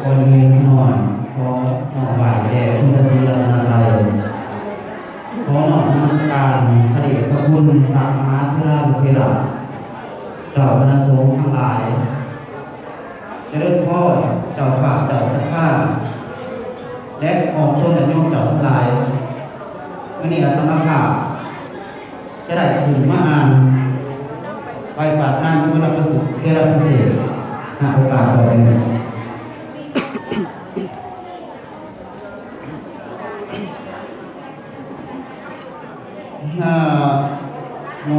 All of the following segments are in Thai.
คนมีนอนขอหน่อไหวแด่พุทธศีลนาไตรขอหน่อนมัสการพระเดชพระคุณพระมหาเถรบุตรเจ้าคณะสงฆ์ทั้งหลายเจริญพ่อเจ้าฝ่าเจ้าสัทธาและออกชนและโยมเจ้าทั้งหลายวันนี้อาตมาภาพจะได้ถึงมาอ่านไปปาฐานสมณประสูติเทระพิเศษหาโอกาสต่อไปนี้นะโม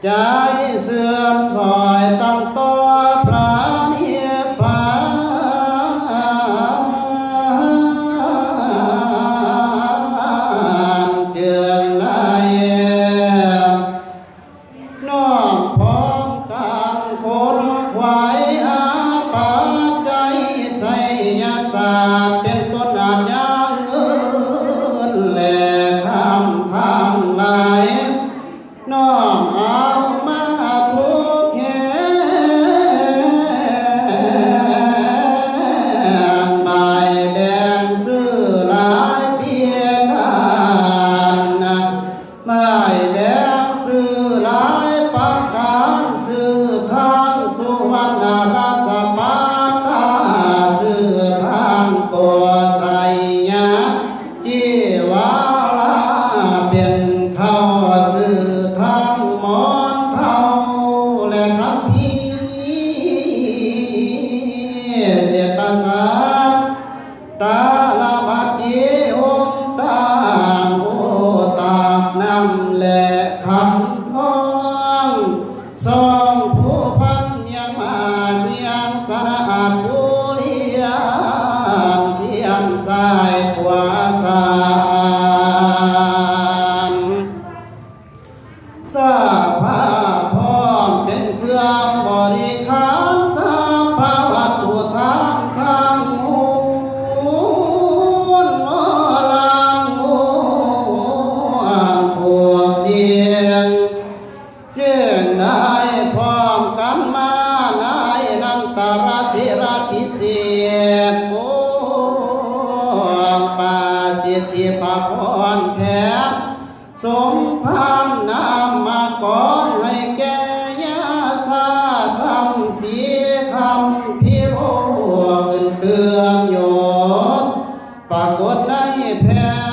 ใจเสื่อมสอยตั้งต่อพระนิพพาน ำพีเสียตาสาตาลาบัดเยองตาโอตากนำและคำท้องสองผู้พันยังมาเมียงสระอาดบุรียงเทียนสายขวาสานสาภาพร้อมเป็นเครื่องบริขารสาภาวัตถุทางมูลลางมูถูกเสียงเจิงได้พร้อมกันมานายนันตรธิราพิเศษโอปาสิทธิภาพรแถมสมภารนามมาก่อนให้แก่ยาสาคำสีคำพิโรขึ้นเตือนโยดปรากฏในแผ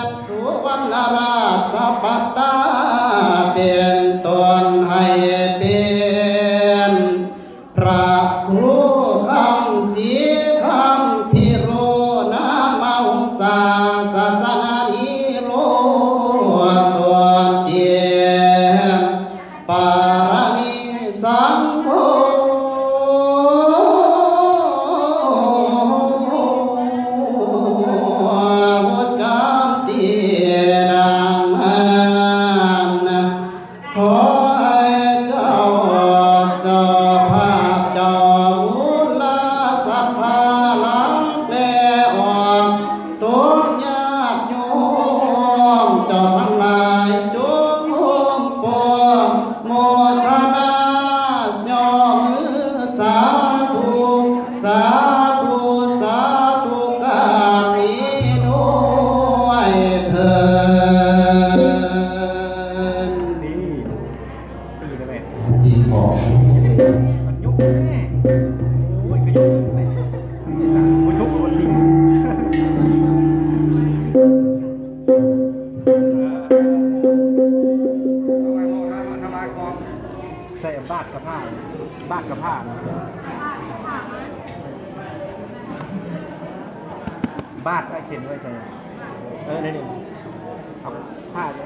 นสุวรรณราชสัปตาเป็นตนให้เป็นพระครูคำสีคำพิโรนามาองศาศาสนานิโรส่วนเทียมปารมีสังโฆวุจามตีนังนันขอให้เจ้าภาพเจ้าบุญลาสัทธาลักแลออกตัวญาติโยมเจ้าทั้งหลายจงร่วมปองโมทนาย่อมือสาธุสาธุสาธุกาลีด้วยเถิดนี่ตีได้ไหมที่ของ มันยุบแน่โอ้ยก็ยุบแม่ไม่สั่งมันยุบมันทิ้งใส่บาดกระผ้าบาดกระผ้าบาดไว้เข็นไว้ใส่นี่เอาผ้าเลย